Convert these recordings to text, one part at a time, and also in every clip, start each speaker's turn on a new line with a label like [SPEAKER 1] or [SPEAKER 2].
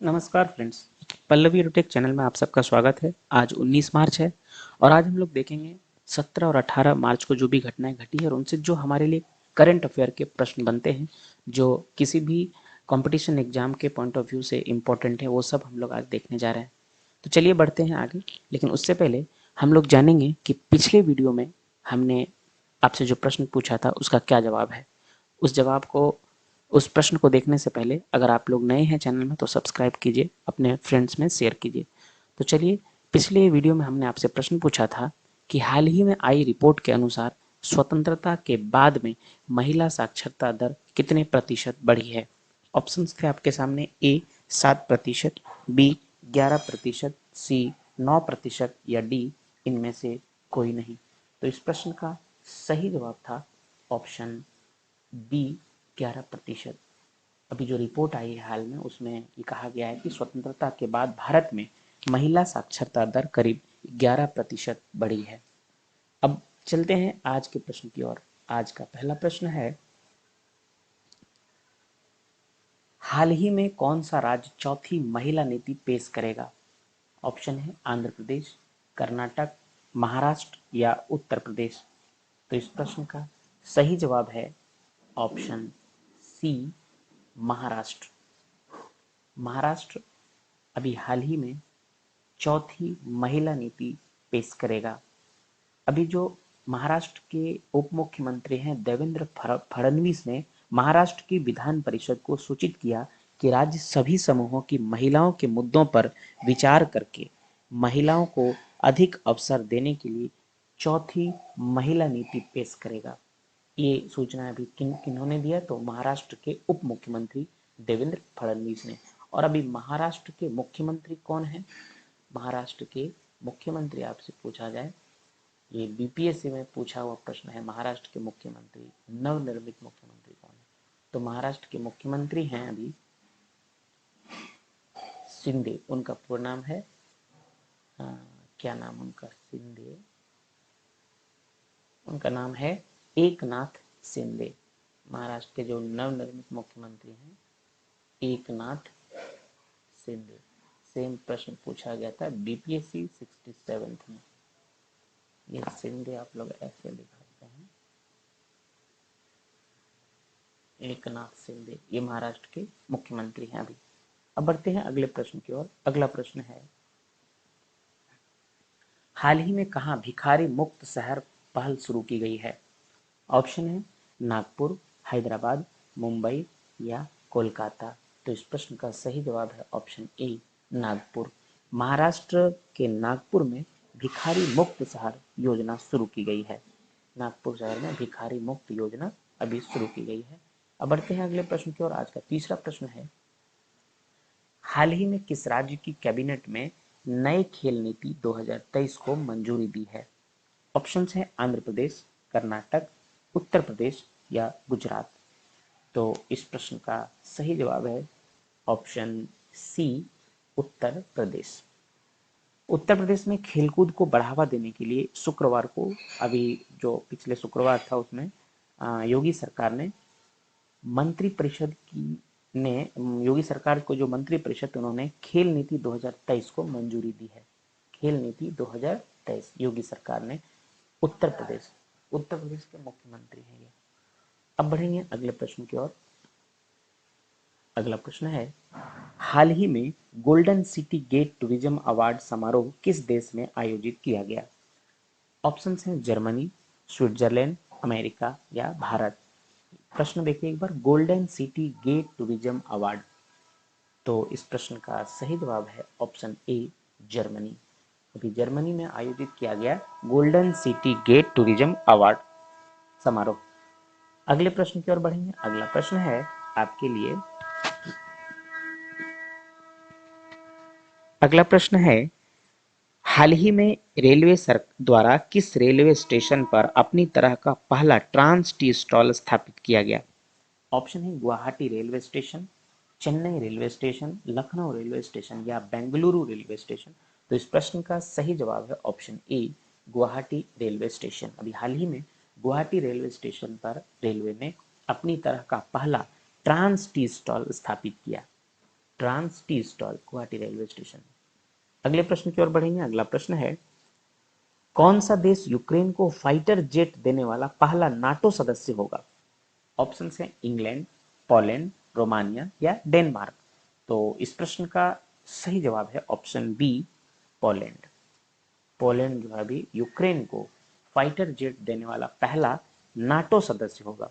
[SPEAKER 1] नमस्कार friends. Pallavi edutech channel में आप सबका स्वागत है। आज 19 मार्च है और आज हम लोग देखेंगे 17 और 18 मार्च को जो भी घटनाएं घटी है और उनसे जो हमारे लिए करंट अफेयर के प्रश्न बनते हैं, जो किसी भी कंपटीशन एग्जाम के पॉइंट ऑफ व्यू से इम्पोर्टेंट है, वो सब हम लोग आज देखने जा रहे हैं। तो चलिए बढ़ते हैं आगे। लेकिन उससे पहले हम लोग जानेंगे कि पिछले वीडियो में हमने आपसे जो प्रश्न पूछा था उसका क्या जवाब है। उस प्रश्न को देखने से पहले अगर आप लोग नए हैं चैनल में तो सब्सक्राइब कीजिए, अपने फ्रेंड्स में शेयर कीजिए। तो चलिए, पिछले वीडियो में हमने आपसे प्रश्न पूछा था कि हाल ही में आई रिपोर्ट के अनुसार स्वतंत्रता के बाद में महिला साक्षरता दर कितने प्रतिशत बढ़ी है। ऑप्शंस थे आपके सामने: ए 7%, बी 11%, सी 9% या डी इनमें से कोई नहीं। तो इस प्रश्न का सही जवाब था ऑप्शन बी 11%। अभी जो रिपोर्ट आई है हाल में, उसमें ये कहा गया है कि स्वतंत्रता के बाद भारत में महिला साक्षरता दर करीब 11% बढ़ी है। अब चलते हैं आज के प्रश्न की ओर। आज का पहला प्रश्न है, हाल ही में कौन सा राज्य चौथी महिला नीति पेश करेगा। ऑप्शन है आंध्र प्रदेश, कर्नाटक, महाराष्ट्र या उत्तर प्रदेश। तो इस प्रश्न का सही जवाब है ऑप्शन सी, महाराष्ट्र। महाराष्ट्र अभी हाल ही में चौथी महिला नीति पेश करेगा। अभी जो महाराष्ट्र के उप मुख्यमंत्री हैं देवेंद्र फडणवीस ने महाराष्ट्र की विधान परिषद को सूचित किया कि राज्य सभी समूहों की महिलाओं के मुद्दों पर विचार करके महिलाओं को अधिक अवसर देने के लिए चौथी महिला नीति पेश करेगा। ये सूचना अभी किन्होंने दिया, तो महाराष्ट्र के उप मुख्यमंत्री देवेंद्र फडणवीस ने। और अभी महाराष्ट्र के मुख्यमंत्री कौन है? महाराष्ट्र के मुख्यमंत्री आपसे पूछा जाए, ये बीपीएससी में पूछा हुआ प्रश्न है, महाराष्ट्र के मुख्यमंत्री, नवनिर्मित मुख्यमंत्री कौन है? तो महाराष्ट्र के मुख्यमंत्री हैं अभी शिंदे। उनका पूरा नाम है क्या नाम उनका? शिंदे, उनका नाम है एकनाथ शिंदे। महाराष्ट्र के जो नवनिर्मित मुख्यमंत्री हैं, एकनाथ शिंदे। सेम प्रश्न पूछा गया था बीपीएससी 67 में। ये शिंदे आप लोग ऐसे लिखते हैं, एकनाथ शिंदे, ये महाराष्ट्र के मुख्यमंत्री हैं अभी। अब बढ़ते हैं अगले प्रश्न की ओर। अगला प्रश्न है, हाल ही में कहाँ भिखारी मुक्त शहर पहल शुरू की गई है। ऑप्शन है नागपुर, हैदराबाद, मुंबई या कोलकाता। तो इस प्रश्न का सही जवाब है ऑप्शन ए, नागपुर। महाराष्ट्र के नागपुर में भिखारी मुक्त शहर योजना शुरू की गई है। नागपुर शहर में भिखारी मुक्त योजना अभी शुरू की गई है। अब बढ़ते हैं अगले प्रश्न की ओर। आज का तीसरा प्रश्न है, हाल ही में किस राज्य की कैबिनेट में नए खेल नीति 2023 को मंजूरी दी है। ऑप्शंस हैं आंध्र प्रदेश, कर्नाटक, उत्तर प्रदेश या गुजरात। तो इस प्रश्न का सही जवाब है ऑप्शन सी, उत्तर प्रदेश। उत्तर प्रदेश में खेलकूद को बढ़ावा देने के लिए शुक्रवार को, अभी जो पिछले शुक्रवार था उसमें योगी सरकार ने मंत्री परिषद की ने योगी सरकार को जो मंत्री परिषद, उन्होंने खेल नीति 2023 को मंजूरी दी है। खेल नीति 2023 योगी सरकार ने, उत्तर प्रदेश के मुख्यमंत्री हैं ये। अब बढ़ेंगे अगले प्रश्न की ओर। अगला प्रश्न है, हाल ही में golden city gate tourism award समारोह किस देश में आयोजित किया गया। ऑप्शंस हैं जर्मनी, स्विट्जरलैंड, अमेरिका या भारत। प्रश्न देखिए एक बार, golden city gate tourism award. तो इस प्रश्न का सही जवाब है ऑप्शन ए, जर्मनी। अभी जर्मनी में आयोजित किया गया golden city gate tourism award समारोह। अगले प्रश्न की ओर बढ़ेंगे। अगला प्रश्न है आपके लिए, अगला प्रश्न है, हाल ही में रेलवे द्वारा किस रेलवे स्टेशन पर अपनी तरह का पहला ट्रांस टी स्टॉल स्थापित किया गया। ऑप्शन है Guwahati railway station, Chennai railway station, Lucknow railway station या बेंगलुरु रेलवे स्टेशन। तो इस प्रश्न का सही जवाब है ऑप्शन ए, गुवाहाटी रेलवे स्टेशन। अभी हाल ही में गुवाहाटी रेलवे स्टेशन पर रेलवे ने अपनी तरह का पहला ट्रांस टी स्टॉल स्थापित किया। Trans tea stall Guwahati railway station. अगले प्रश्न की ओर बढ़ेंगे। अगला प्रश्न है, कौन सा देश यूक्रेन को फाइटर जेट देने वाला पहला नाटो सदस्य होगा? ऑप्शन है इंग्लैंड, पोलैंड, रोमानिया या डेनमार्क। तो इस प्रश्न का सही जवाब है ऑप्शन बी, पोलैंड। पोलैंड जो है अभी यूक्रेन को फाइटर जेट देने वाला पहला नाटो सदस्य होगा।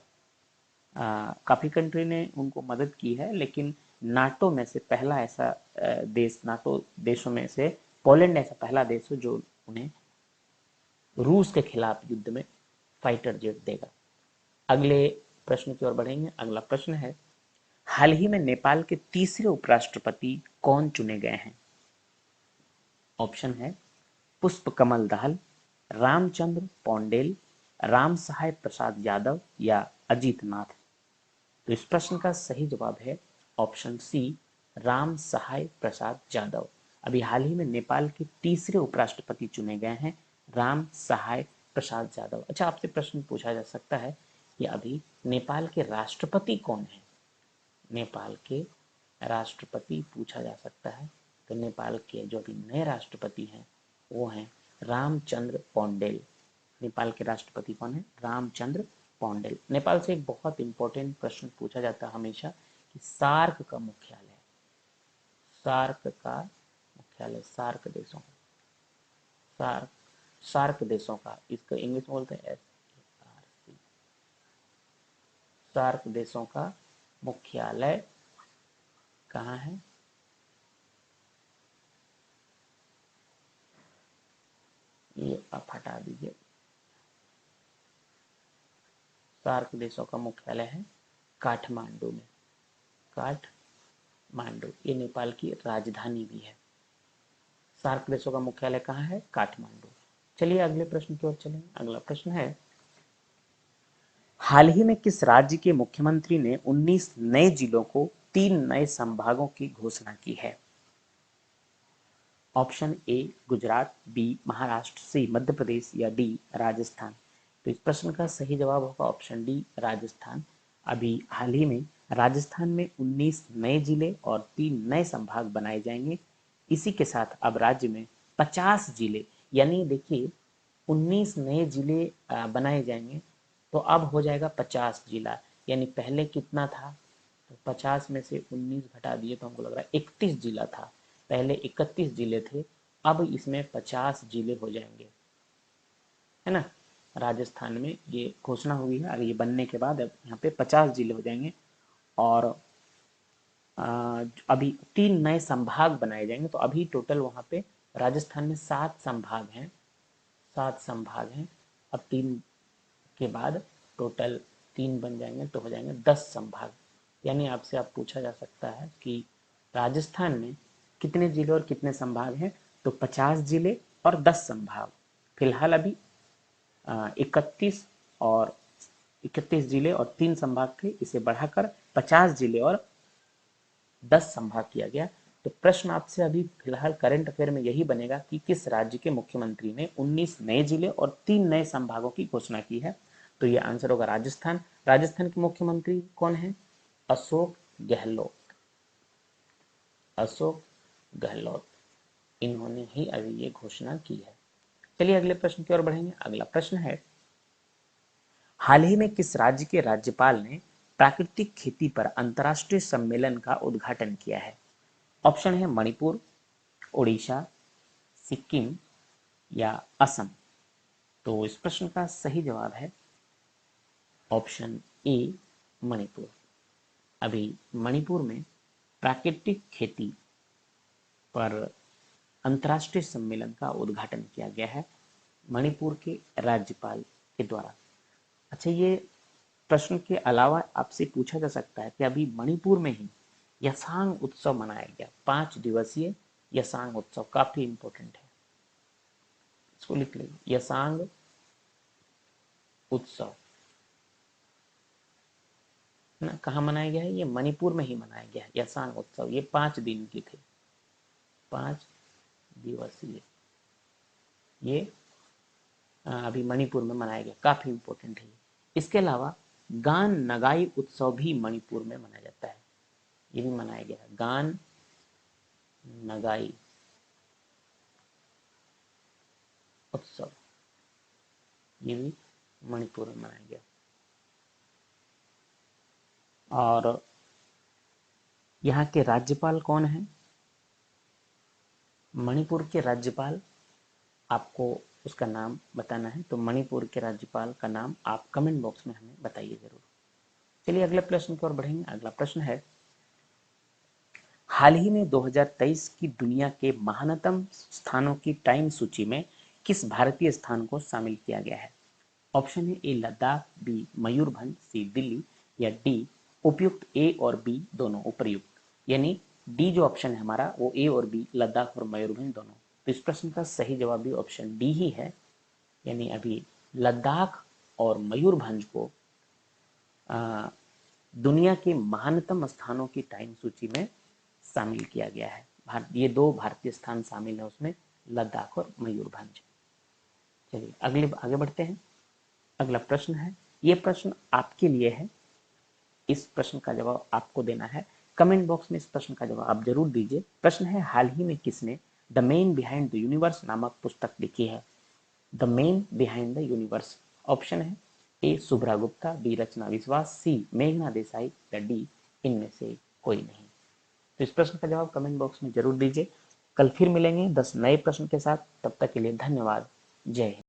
[SPEAKER 1] काफी कंट्री ने उनको मदद की है, लेकिन नाटो में से पहला ऐसा देश, नाटो देशों में से पोलैंड ऐसा पहला देश है जो उन्हें रूस के खिलाफ युद्ध में फाइटर जेट देगा। अगले प्रश्न की ओर बढ़ेंगे। अगला प्रश्न है, हाल ही में नेपाल के तीसरे उपराष्ट्रपति कौन चुने गए हैं? ऑप्शन है पुष्प कमल दाहाल, रामचंद्र पौंडेल, राम सहाय प्रसाद यादव या अजीत नाथ। तो इस प्रश्न का सही जवाब है ऑप्शन सी, राम सहाय प्रसाद यादव। अभी हाल ही में नेपाल के तीसरे उपराष्ट्रपति चुने गए हैं, राम सहाय प्रसाद यादव। अच्छा, आपसे प्रश्न पूछा जा सकता है कि अभी नेपाल के राष्ट्रपति कौन है? नेपाल के राष्ट्रपति पूछा जा सकता है, तो नेपाल के जो अभी नए राष्ट्रपति हैं वो हैं रामचंद्र पौंडेल। नेपाल के राष्ट्रपति कौन है? रामचंद्र पौंडेल। नेपाल से एक बहुत इंपॉर्टेंट प्रश्न पूछा जाता है हमेशा कि सार्क का मुख्यालय, सार्क का मुख्यालय, सार्क देशों, सार्क सार्क देशों का, इसको इंग्लिश में बोलते हैं SARC, सार्क देशों का मुख्यालय कहाँ है? ये आप हटा दीजिए। सार्क देशों का मुख्यालय है काठमांडू में, काठमांडू। ये नेपाल की राजधानी भी है। सार्क देशों का मुख्यालय कहाँ है? काठमांडू। चलिए अगले प्रश्न की ओर चलेंगे। अगला प्रश्न है, हाल ही में किस राज्य के मुख्यमंत्री ने 19 नए जिलों को 3 नए संभागों की घोषणा की है? Option A Gujarat, B Maharashtra, C Madhya Pradesh या डी राजस्थान। तो इस प्रश्न का सही जवाब होगा ऑप्शन डी, राजस्थान। अभी हाल ही में राजस्थान में 19 नए जिले और 3 नए संभाग बनाए जाएंगे। इसी के साथ अब राज्य में 50 जिले, यानी देखिए 19 नए जिले बनाए जाएंगे, तो अब हो जाएगा 50 जिला। यानी पहले कितना था? तो 50 में से 19 घटा दिए तो हमको लग रहा है 31 जिला था। पहले 31 जिले थे, अब इसमें 50 जिले हो जाएंगे, है ना। राजस्थान में ये घोषणा हुई है, और ये बनने के बाद अब यहाँ पे 50 जिले हो जाएंगे। और अभी 3 नए संभाग बनाए जाएंगे, तो अभी टोटल वहाँ पे राजस्थान में 7 संभाग हैं, 7 संभाग हैं। अब 3 के बाद टोटल 3 बन जाएंगे तो हो जाएंगे 10 संभाग। यानी आपसे आप पूछा जा सकता है कि राजस्थान में कितने जिले और कितने संभाग हैं? तो 50 जिले और 10 संभाग। फिलहाल अभी 31 जिले और 3 संभाग थे, इसे बढ़ाकर 50 जिले और 10 संभाग किया गया। तो प्रश्न आपसे अभी फिलहाल करंट अफेयर में यही बनेगा कि किस राज्य के मुख्यमंत्री ने 19 नए जिले और 3 नए संभागों की घोषणा की है? तो ये आंसर होगा राजस्थान। राजस्थान के मुख्यमंत्री कौन है? अशोक गहलोत, अशोक गहलोत, इन्होंने ही अभी ये घोषणा की है। चलिए अगले प्रश्न की ओर बढ़ेंगे। अगला प्रश्न है, हाल ही में किस राज्य के राज्यपाल ने प्राकृतिक खेती पर अंतर्राष्ट्रीय सम्मेलन का उद्घाटन किया है? ऑप्शन है मणिपुर, उड़ीसा, सिक्किम या असम। तो इस प्रश्न का सही जवाब है ऑप्शन ए, मणिपुर। अभी मणिपुर में प्राकृतिक खेती पर अंतर्राष्ट्रीय सम्मेलन का उद्घाटन किया गया है मणिपुर के राज्यपाल के द्वारा। अच्छा, ये प्रश्न के अलावा आपसे पूछा जा सकता है कि अभी मणिपुर में ही यसांग उत्सव मनाया गया, 5 दिवसीय यसांग उत्सव, काफी इंपॉर्टेंट है, इसको लिख लीजिए, यसांग उत्सव ना, कहाँ मनाया गया है? ये मणिपुर में ही मनाया गया है यसांग उत्सव। ये 5 दिन की थे, 5 दिवसीय, ये अभी मणिपुर में मनाया गया, काफी इंपॉर्टेंट है। इसके अलावा गान नगाई उत्सव भी मणिपुर में मनाया जाता है, ये भी मनाया गया है, गान नगाई उत्सव, ये भी मणिपुर में मनाया गया। और यहाँ के राज्यपाल कौन है? मणिपुर के राज्यपाल, आपको उसका नाम बताना है, तो मणिपुर के राज्यपाल का नाम आप कमेंट बॉक्स में हमें बताइए जरूर। चलिए अगले प्रश्न की ओर बढ़ेंगे। अगला प्रश्न है, हाल ही में 2023 की दुनिया के महानतम स्थानों की टाइम सूची में किस भारतीय स्थान को शामिल किया गया है? ऑप्शन है ए लद्दाख, बी मयूरभंज, सी दिल्ली या डी उपयुक्त ए और बी दोनों उपर्युक्त। यानी डी जो ऑप्शन है हमारा वो ए और बी लद्दाख और मयूरभंज दोनों। तो इस प्रश्न का सही जवाब भी ऑप्शन डी ही है। यानी अभी लद्दाख और मयूरभंज को दुनिया के महानतम स्थानों की टाइम सूची में शामिल किया गया है। ये दो भारतीय स्थान शामिल है उसमें, लद्दाख और मयूरभंज। चलिए आगे बढ़ते हैं। अगला प्रश्न है, ये प्रश्न आपके लिए है, इस प्रश्न का जवाब आपको देना है। कमेंट बॉक्स में इस प्रश्न का जवाब आप जरूर दीजिए। प्रश्न है, हाल ही में किसने the man behind the universe नामक पुस्तक लिखी है? The man behind the universe. Option है ए शुभ्रा गुप्ता, बी रचना विश्वास, सी मेघना देसाई या डी इनमें से कोई नहीं। तो इस प्रश्न का जवाब कमेंट बॉक्स में जरूर दीजिए। कल फिर मिलेंगे 10 नए प्रश्न के साथ। तब तक के लिए धन्यवाद। जय हिंद।